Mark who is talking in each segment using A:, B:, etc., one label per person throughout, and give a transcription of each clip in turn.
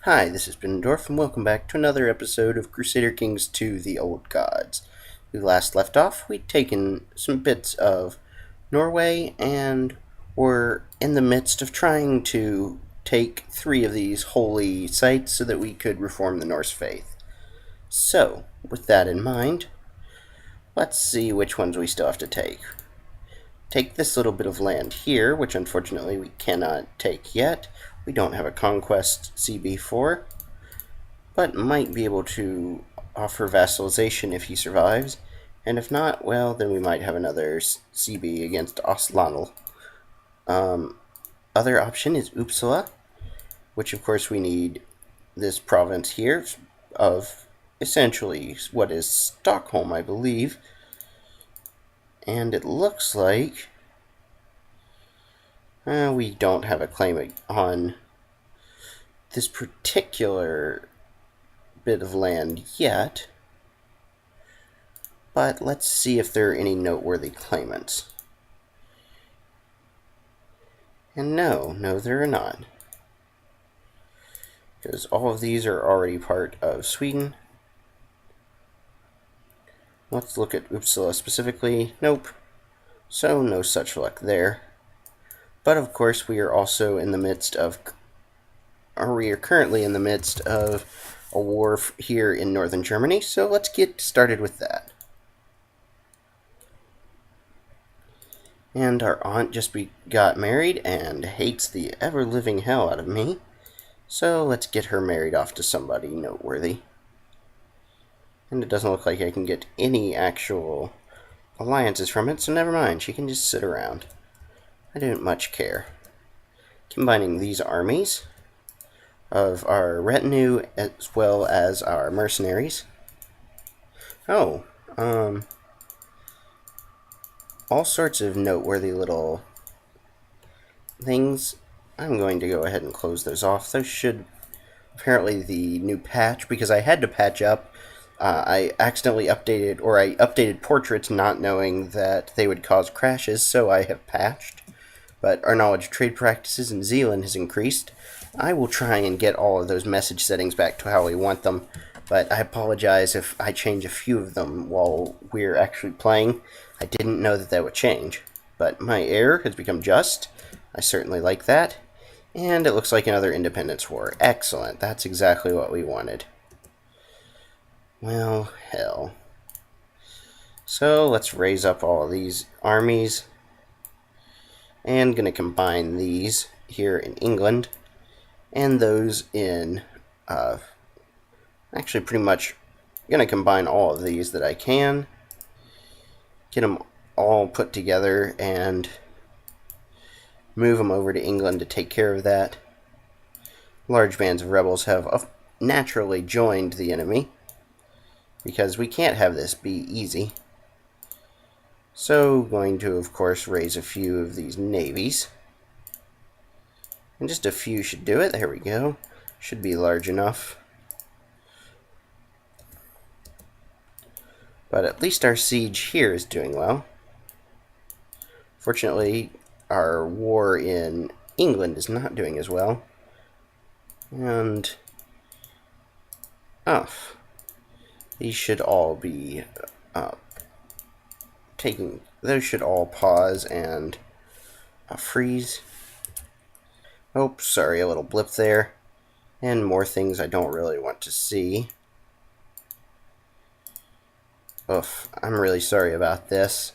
A: Hi, this is Benandorf, and welcome back to another episode of Crusader Kings 2: The Old Gods. We last left off, we'd taken some bits of Norway, and were in the midst of trying to take 3 of these holy sites so that we could reform the Norse faith. So, with that in mind, let's see which ones we still have to take. Take this little bit of land here, which unfortunately we cannot take yet. We don't have a conquest CB for, but might be able to offer vassalization if he survives, and if not, well, then we might have another CB against Oslanal. Other option is Uppsala, which of course we need this province here of essentially what is Stockholm, I believe. And it looks like we don't have a claim on this particular bit of land yet, but let's see if there are any noteworthy claimants. And no, there are not, because all of these are already part of Sweden. Let's look at Uppsala specifically. Nope. So no such luck there. But of course we are also in the midst of, or we are currently in the midst of a war here in northern Germany, so let's get started with that. And our aunt just got married and hates the ever-living hell out of me, so let's get her married off to somebody noteworthy. And it doesn't look like I can get any actual alliances from it, so never mind, she can just sit around. I don't much care. Combining these armies of our retinue as well as our mercenaries. Oh, all sorts of noteworthy little things. I'm going to go ahead and close those off. Those should, apparently the new patch, because I had to patch up, I accidentally updated, or I updated portraits not knowing that they would cause crashes, so I have patched. But our knowledge of trade practices in Zealand has increased. I will try and get all of those message settings back to how we want them, but I apologize if I change a few of them while we're actually playing. I didn't know that would change, but my heir has become just. I certainly like that. And it looks like another independence war. Excellent. That's exactly what we wanted. Well, hell. So let's raise up all of these armies. And going to combine these here in England and those in, actually pretty much going to combine all of these that I can. Get them all put together and move them over to England to take care of that. Large bands of rebels have naturally joined the enemy, because we can't have this be easy. So, going to, of course, raise a few of these navies. And just a few should do it. There we go. Should be large enough. But at least our siege here is doing well. Fortunately, our war in England is not doing as well. And these should all be those should all pause and freeze. Oh, sorry, a little blip there. And more things I don't really want to see. Oof, I'm really sorry about this.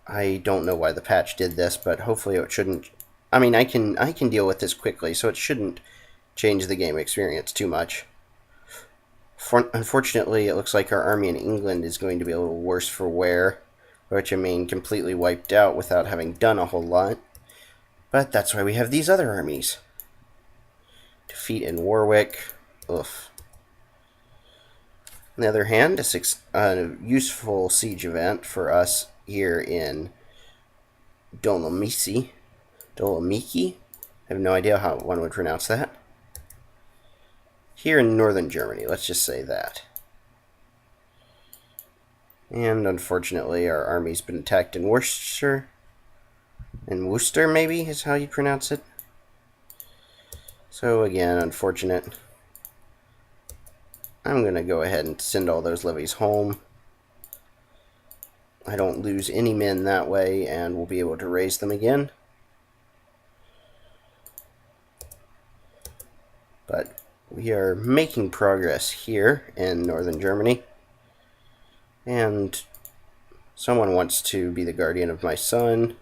A: I don't know why the patch did this, but hopefully it shouldn't. I mean, I can deal with this quickly, so it shouldn't change the game experience too much. Unfortunately, it looks like our army in England is going to be a little worse for wear, which I mean completely wiped out without having done a whole lot. But that's why we have these other armies. Defeat in Warwick. Oof. On the other hand, a useful siege event for us here in Dolomiki. I have no idea how one would pronounce that. Here in northern Germany, let's just say that. And unfortunately, our army's been attacked in Worcester. In Worcester, maybe, is how you pronounce it. So again, unfortunate. I'm going to go ahead and send all those levies home. I don't lose any men that way, and we'll be able to raise them again. But we are making progress here in northern Germany. And someone wants to be the guardian of my son.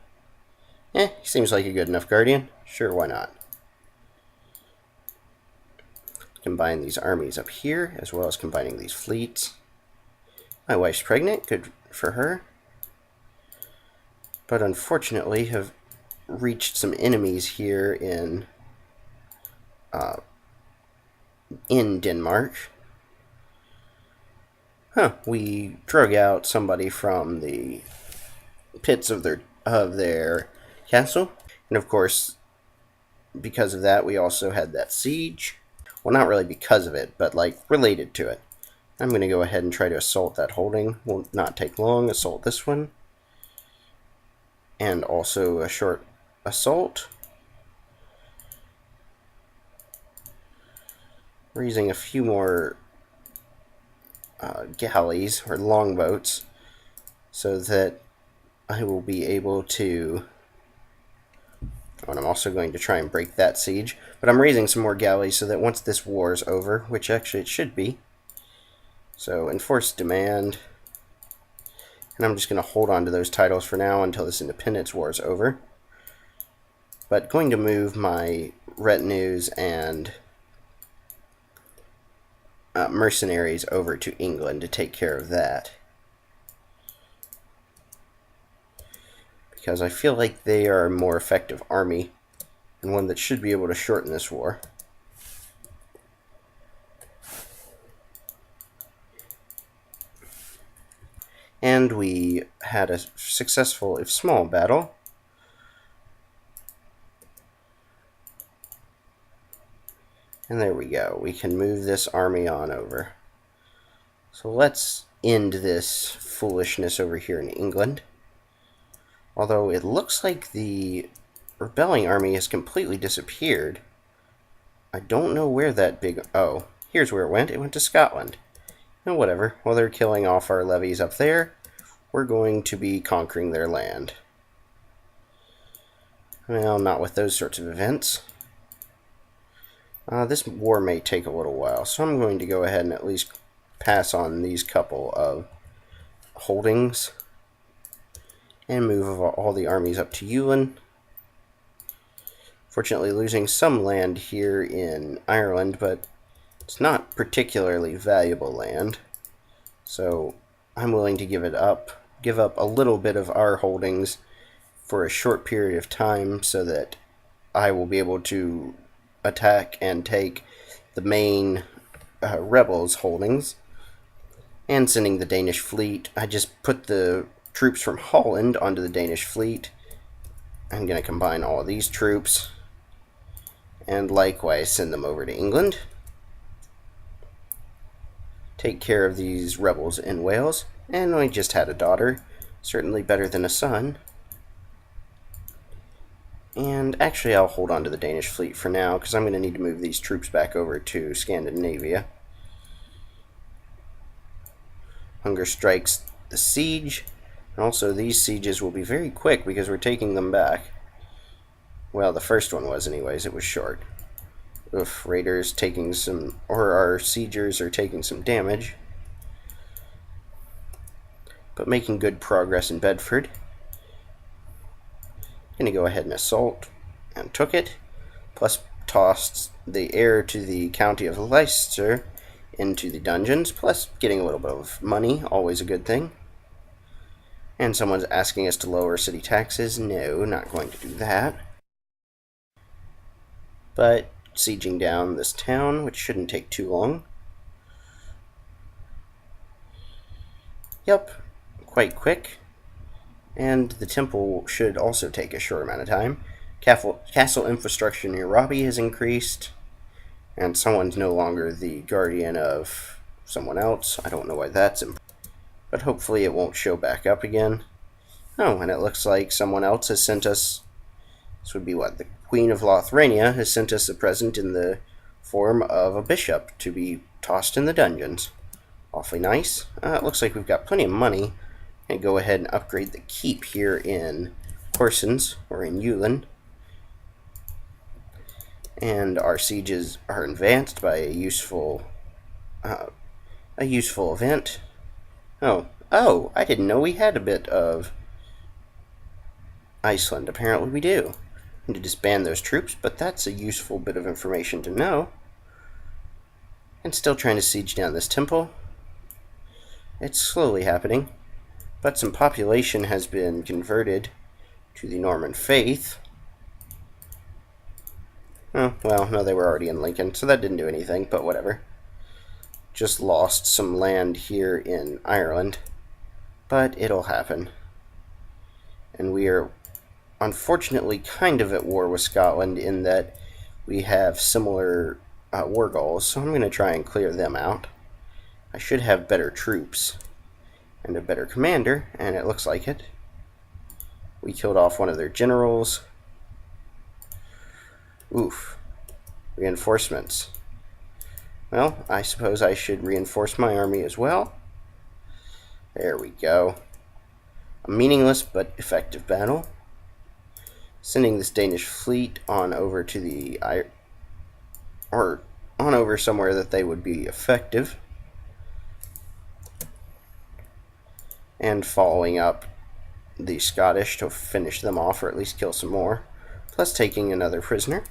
A: He seems like a good enough guardian. Sure, why not? Combine these armies up here, as well as combining these fleets. My wife's pregnant, good for her. But unfortunately have reached some enemies here in Denmark. We drug out somebody from the pits of their castle. And of course, because of that, we also had that siege. Well, not really because of it, but like related to it. I'm going to go ahead and try to assault that holding. Will not take long. Assault this one. And also a short assault. Raising a few more galleys or longboats so that I will be able to. And I'm also going to try and break that siege. But I'm raising some more galleys so that once this war is over, which actually it should be. So enforce demand. And I'm just going to hold on to those titles for now until this independence war is over. But going to move my retinues and mercenaries over to England to take care of that. Because I feel like they are a more effective army and one that should be able to shorten this war. And we had a successful, if small, battle. And there we go. We can move this army on over. So let's end this foolishness over here in England. Although it looks like the rebelling army has completely disappeared. I don't know where that big... Oh, here's where it went. It went to Scotland. And whatever. While they're killing off our levies up there, we're going to be conquering their land. Well, not with those sorts of events. This war may take a little while, so I'm going to go ahead and at least pass on these couple of holdings and move all the armies up to Yulin. Fortunately, losing some land here in Ireland, but it's not particularly valuable land, so I'm willing to give up a little bit of our holdings for a short period of time so that I will be able to attack and take the main rebels' holdings. And sending the Danish fleet. I just put the troops from Holland onto the Danish fleet. I'm going to combine all of these troops and likewise send them over to England. Take care of these rebels in Wales. And I just had a daughter. Certainly better than a son. And actually, I'll hold on to the Danish fleet for now, because I'm going to need to move these troops back over to Scandinavia. Hunger strikes the siege. And also, these sieges will be very quick, because we're taking them back. Well, the first one was anyways. It was short. Oof, raiders taking some... Or our siegers are taking some damage. But making good progress in Bedford. Going to go ahead and assault, and took it, plus tossed the heir to the county of Leicester into the dungeons, plus getting a little bit of money, always a good thing. And someone's asking us to lower city taxes. No, not going to do that. But sieging down this town, which shouldn't take too long. Yep, quite quick. And the temple should also take a short amount of time. Castle infrastructure near Robbie has increased. And someone's no longer the guardian of someone else. I don't know why that's important. But hopefully it won't show back up again. Oh, and it looks like someone else has sent us... This would be what? The Queen of Lathania has sent us a present in the form of a bishop to be tossed in the dungeons. Awfully nice. It looks like we've got plenty of money. And go ahead and upgrade the keep here in Horsens, or in Yulin. And our sieges are advanced by a useful event. Oh, I didn't know we had a bit of Iceland. Apparently we do. I need to disband those troops, but that's a useful bit of information to know. And still trying to siege down this temple. It's slowly happening, but some population has been converted to the Norman faith. Oh, well, no, they were already in Lincoln, so that didn't do anything, but whatever. Just lost some land here in Ireland, but it'll happen. And we are unfortunately kind of at war with Scotland in that we have similar war goals, so I'm going to try and clear them out. I should have better troops and a better commander, and it looks like it. We killed off one of their generals. Oof. Reinforcements. Well, I suppose I should reinforce my army as well. There we go. A meaningless but effective battle. Sending this Danish fleet on over to the on over somewhere that they would be effective. And following up the Scottish to finish them off, or at least kill some more. Plus taking another prisoner.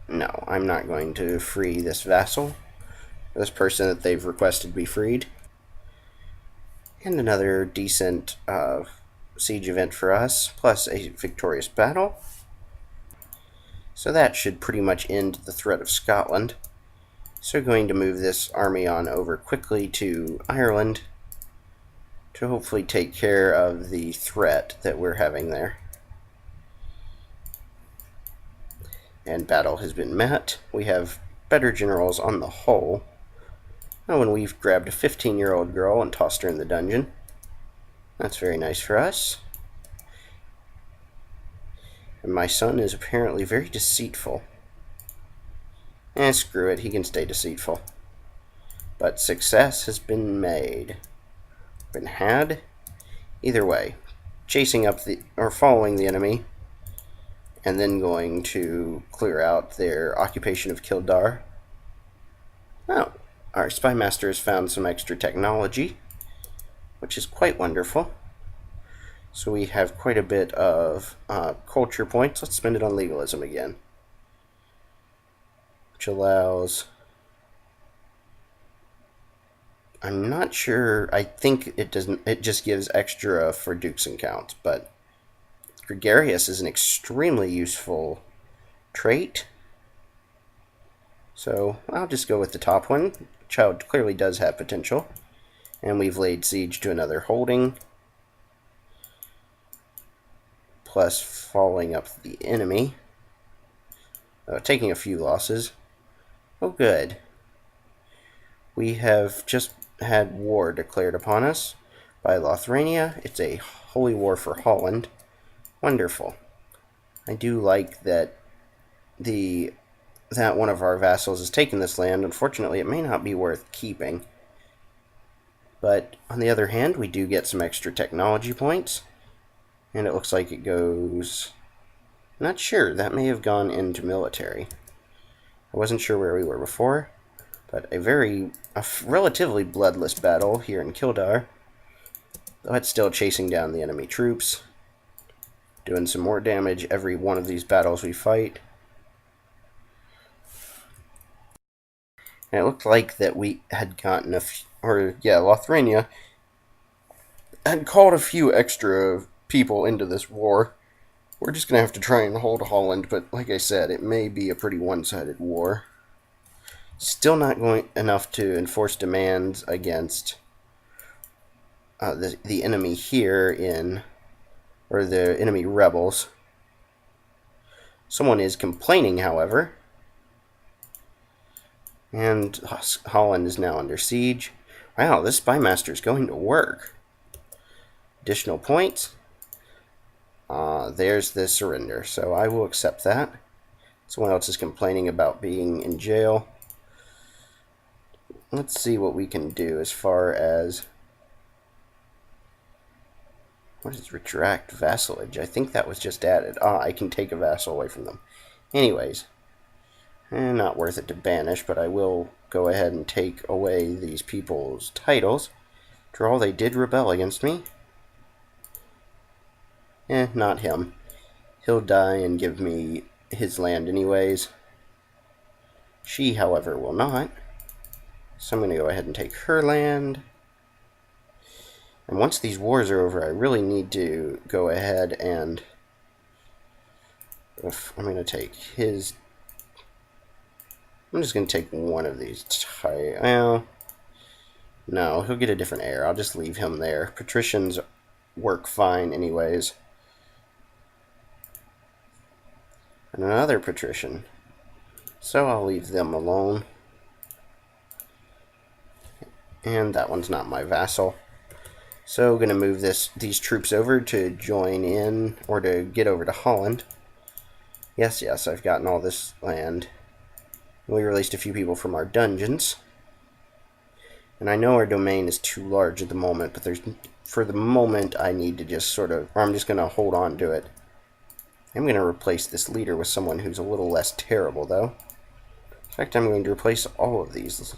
A: No, I'm not going to free this vassal. This person that they've requested be freed. And another decent siege event for us, plus a victorious battle. So that should pretty much end the threat of Scotland. So we're going to move this army on over quickly to Ireland to hopefully take care of the threat that we're having there. And battle has been met. We have better generals on the whole. Oh, and we've grabbed a 15-year-old girl and tossed her in the dungeon. That's very nice for us. And my son is apparently very deceitful. Screw it, he can stay deceitful. But success has been made. Been had. Either way, chasing up or following the enemy, and then going to clear out their occupation of Kildare. Oh, our spy master has found some extra technology, which is quite wonderful. So we have quite a bit of culture points. Let's spend it on legalism again, which allows... I'm not sure. I think it doesn't. It just gives extra for dukes and counts, but gregarious is an extremely useful trait. So I'll just go with the top one. Child clearly does have potential. And we've laid siege to another holding. Plus following up the enemy. Taking a few losses. Oh, good. We have just had war declared upon us by Lathania. It's a holy war for Holland. Wonderful. I do like that that one of our vassals has taken this land. Unfortunately, it may not be worth keeping. But on the other hand, we do get some extra technology points. And it looks like it goes... Not sure. That may have gone into military. I wasn't sure where we were before. But a relatively bloodless battle here in Kildare. Though it's still chasing down the enemy troops. Doing some more damage every one of these battles we fight. And it looked like that we had gotten Lathania had called a few extra people into this war. We're just going to have to try and hold Holland, but like I said, it may be a pretty one-sided war. Still not going enough to enforce demands against the enemy here or the enemy rebels. Someone is complaining, however. And Holland is now under siege. Wow, this spy master is going to work. additional points. There's the surrender, so I will accept that. Someone else is complaining about being in jail. Let's see what we can do as far as... What is retract vassalage? I think that was just added. I can take a vassal away from them. Anyways, not worth it to banish, but I will go ahead and take away these people's titles. After all, they did rebel against me. Not him. He'll die and give me his land anyways. She, however, will not. So I'm going to go ahead and take her land. And once these wars are over, I really need to go ahead and... I'm going to take his... I'm just going to take one of these. Well, no, he'll get a different heir. I'll just leave him there. Patricians work fine anyways. And another patrician. So I'll leave them alone. And that one's not my vassal. So I'm going to move these troops over to join in, or to get over to Holland. Yes, I've gotten all this land. We released a few people from our dungeons. And I know our domain is too large at the moment, but for the moment I need to just sort of, or I'm just going to hold on to it. I'm going to replace this leader with someone who's a little less terrible, though. In fact, I'm going to replace all of these.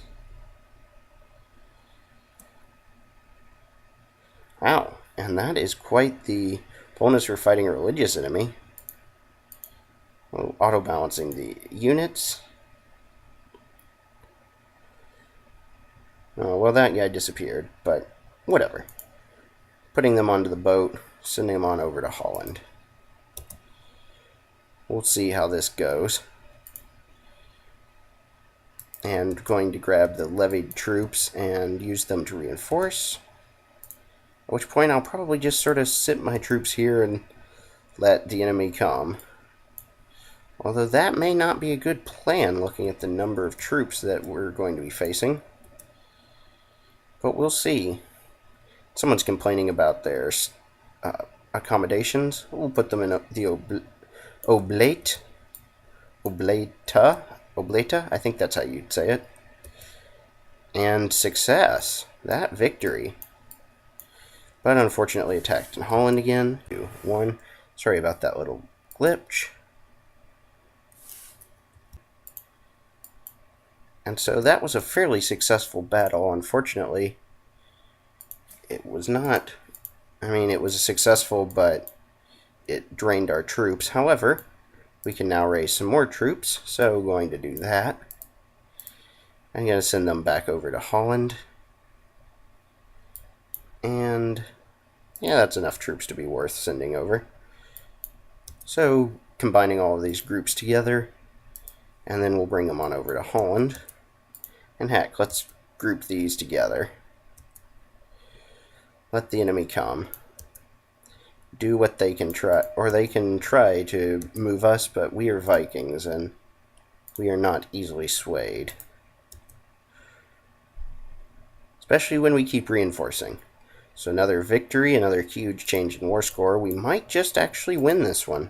A: Wow, and that is quite the bonus for fighting a religious enemy. Auto-balancing the units. Oh, well, that guy disappeared, but whatever. Putting them onto the boat, sending them on over to Holland. We'll see how this goes. And going to grab the levied troops and use them to reinforce. At which point I'll probably just sort of sit my troops here and let the enemy come. Although that may not be a good plan looking at the number of troops that we're going to be facing. But we'll see. Someone's complaining about their accommodations. We'll put them in the oblata, I think that's how you'd say it. And success. That victory. But unfortunately attacked in Holland again. 2-1. Sorry about that little glitch. And so that was a fairly successful battle. Unfortunately, it was not... I mean, it was successful, but it drained our troops. However, we can now raise some more troops, so going to do that. I'm going to send them back over to Holland. And yeah, that's enough troops to be worth sending over. So combining all of these groups together, and then we'll bring them on over to Holland. And heck, let's group these together. Let the enemy come. Do what they can try, or they can try to move us, but we are Vikings, and we are not easily swayed. Especially when we keep reinforcing. So another victory, another huge change in war score. We might just actually win this one.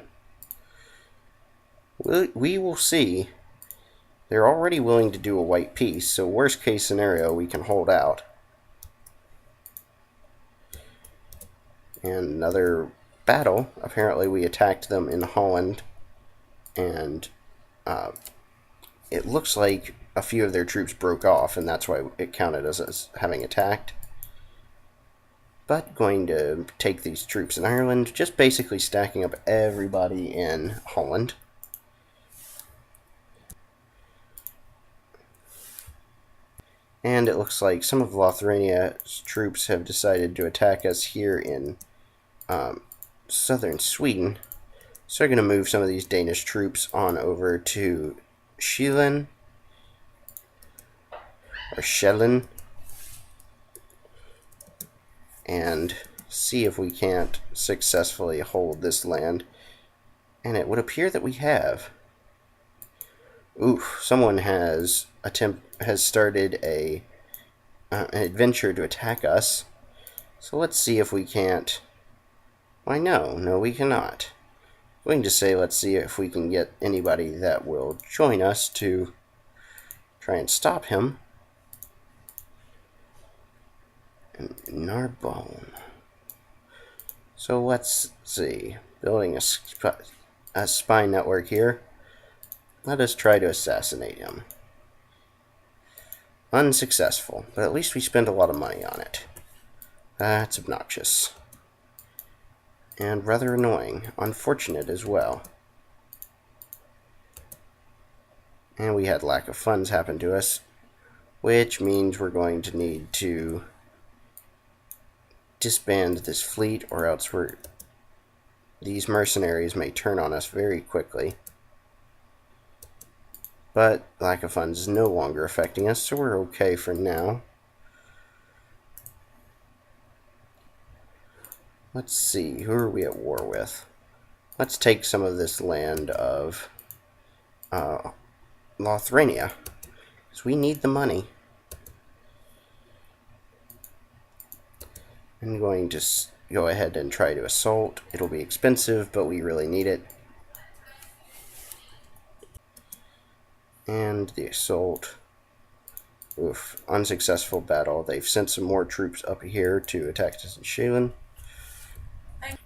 A: We will see. They're already willing to do a white peace, so worst case scenario, we can hold out. And another battle. Apparently we attacked them in Holland, and it looks like a few of their troops broke off, and that's why it counted as having attacked. But going to take these troops in Ireland, just basically stacking up everybody in Holland. And it looks like some of Lathania's troops have decided to attack us here in southern Sweden. So they're going to move some of these Danish troops on over to Schelen, or Schellen, and see if we can't successfully hold this land. And it would appear that we have. Oof, someone has started an adventure to attack us. So let's see if we can't... Why, no, we cannot. We can just say, let's see if we can get anybody that will join us to try and stop him. And Narbonne. So let's see. Building a spy network here. Let us try to assassinate him. Unsuccessful, but at least we spent a lot of money on it. That's obnoxious. And rather annoying. Unfortunate as well. And we had lack of funds happen to us, which means we're going to need to disband this fleet, or else these mercenaries may turn on us very quickly. But lack of funds is no longer affecting us, so we're okay for now. Let's see, who are we at war with? Let's take some of this land of Lathania, because we need the money. I'm going to go ahead and try to assault. It'll be expensive, but we really need it. And the assault. Oof, unsuccessful battle. They've sent some more troops up here to attack us in Shailen.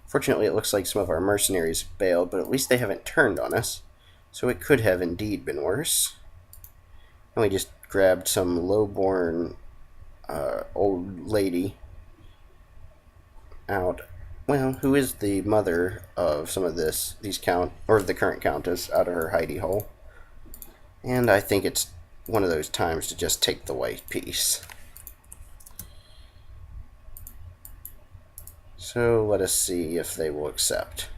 A: Fortunately, it looks like some of our mercenaries have bailed, but at least they haven't turned on us. So it could have indeed been worse. And we just grabbed some low-born old lady out, well, who is the mother of some of these the current countess, out of her hidey hole. And I think it's one of those times to just take the white piece. So let us see if they will accept.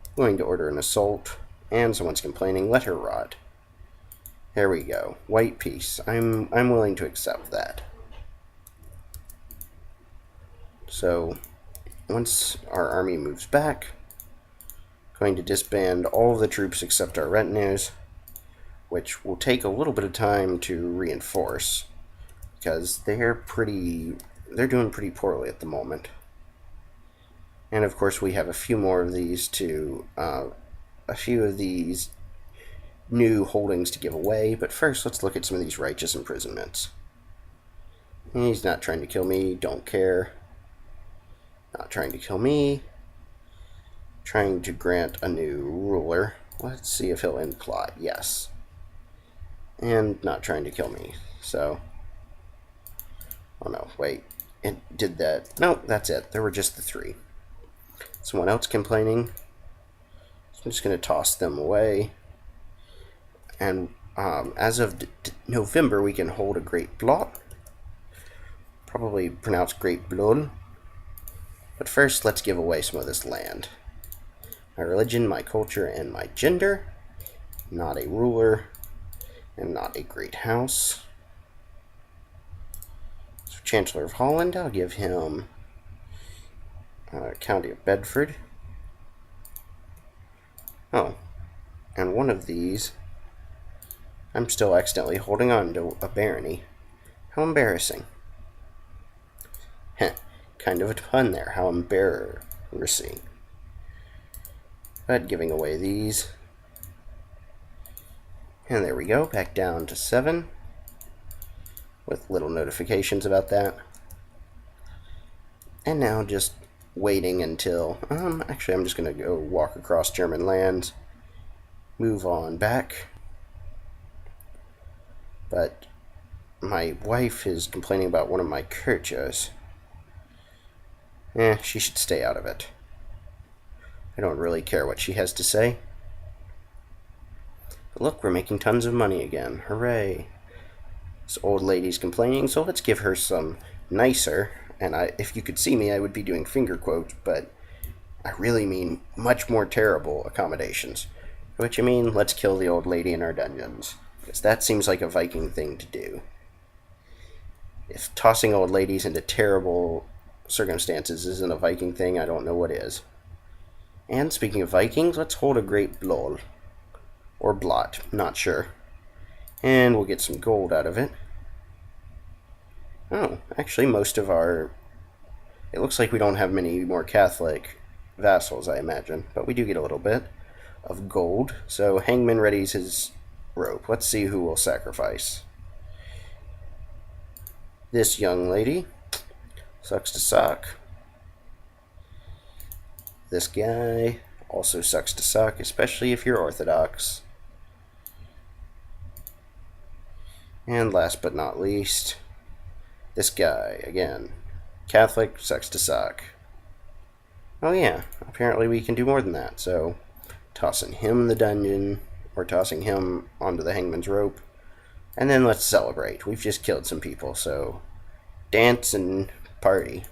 A: I'm going to order an assault, and someone's complaining. Let her rot. There we go. White piece. I'm willing to accept that. So, once our army moves back, I'm going to disband all of the troops except our retinues, which will take a little bit of time to reinforce, because they're doing pretty poorly at the moment. And of course we have a few more of these new holdings to give away, but first let's look at some of these righteous imprisonments. He's not trying to kill me, don't care. Not trying to kill me. Trying to grant a new ruler. Let's see if he'll end plot. Yes. And not trying to kill me. So. Oh no, wait. It did that. No, that's it. There were just the three. Someone else complaining. So I'm just going to toss them away. And as of November, we can hold a Great Blot. Probably pronounced Great Blood. But first, let's give away some of this land. My religion, my culture, and my gender. Not a ruler, and not a great house. So Chancellor of Holland, I'll give him County of Bedford. Oh, and one of these, I'm still accidentally holding on to a barony. How embarrassing. Heh. Kind of a pun there. How embarrassing. But giving away these. And there we go. Back down to 7. With little notifications about that. And now just waiting until... actually, I'm just going to go walk across German lands. Move on back. But my wife is complaining about one of my kirchhoffs. She should stay out of it. I don't really care what she has to say. But look, we're making tons of money again. Hooray. This old lady's complaining, so let's give her some nicer, and if you could see me, I would be doing finger quotes, but I really mean much more terrible accommodations. Which I mean, let's kill the old lady in our dungeons. Because that seems like a Viking thing to do. If tossing old ladies into terrible circumstances isn't a Viking thing, I don't know what is. And speaking of Vikings, let's hold a Great Blol. Or Blot, not sure. And we'll get some gold out of it. Oh, actually, most of our... It looks like we don't have many more Catholic vassals, I imagine, but we do get a little bit of gold. So Hangman readies his rope. Let's see who will sacrifice. This young lady. Sucks to suck. This guy also sucks to suck, especially if you're Orthodox. And last but not least, this guy, again. Catholic, sucks to suck. Oh yeah, apparently we can do more than that, so tossing him in the dungeon, or tossing him onto the hangman's rope, and then let's celebrate. We've just killed some people, so dance and party.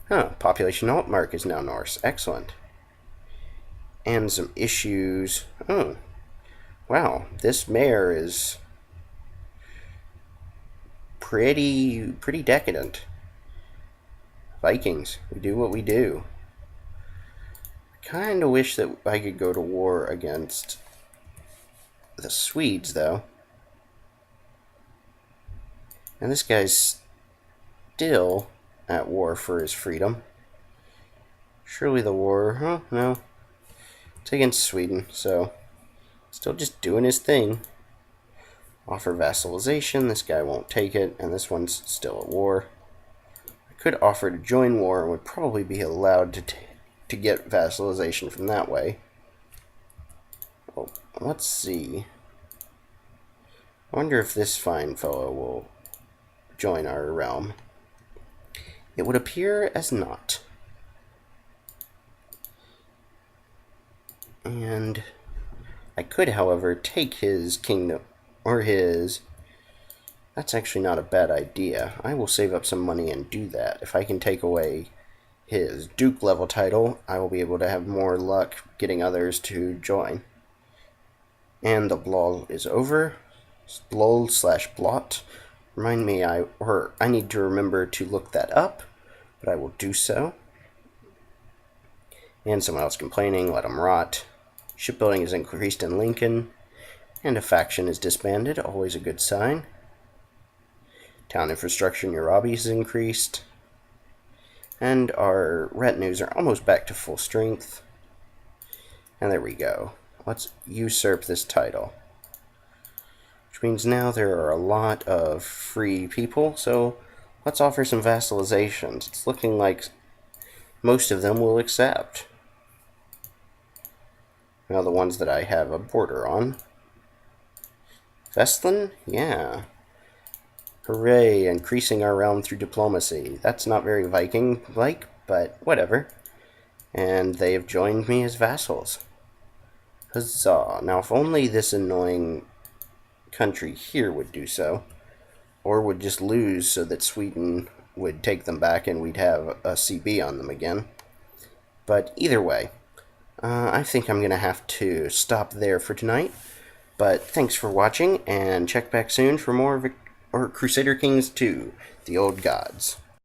A: Huh, population alt mark is now Norse. Excellent. And some issues. Oh, wow, this mayor is pretty decadent. Vikings, we do what we do. I kind of wish that I could go to war against the Swedes, though. And this guy's still at war for his freedom. Surely the war... Oh, no. It's against Sweden, so... Still just doing his thing. Offer vassalization. This guy won't take it, and this one's still at war. I could offer to join war and would probably be allowed to get vassalization from that way. Oh, let's see. I wonder if this fine fellow will join our realm. It would appear as not. And I could, however, take his kingdom, or his... That's actually not a bad idea. I will save up some money and do that. If I can take away his Duke level title, I will be able to have more luck getting others to join. And the blol is over. Blol/blot. Remind me, I need to remember to look that up, but I will do so. And someone else complaining, let them rot. Shipbuilding is increased in Lincoln, and a faction is disbanded, always a good sign. Town infrastructure in Urabi is increased. And our retinues are almost back to full strength. And there we go. Let's usurp this title. Which means now there are a lot of free people, so let's offer some vassalizations. It's looking like most of them will accept. Now the ones that I have a border on. Vestlin? Yeah. Hooray, increasing our realm through diplomacy. That's not very Viking-like, but whatever. And they have joined me as vassals. Huzzah. Now if only this annoying country here would do so, or would just lose so that Sweden would take them back and we'd have a CB on them again. But either way, I think I'm going to have to stop there for tonight. But thanks for watching, and check back soon for more Crusader Kings 2, The Old Gods.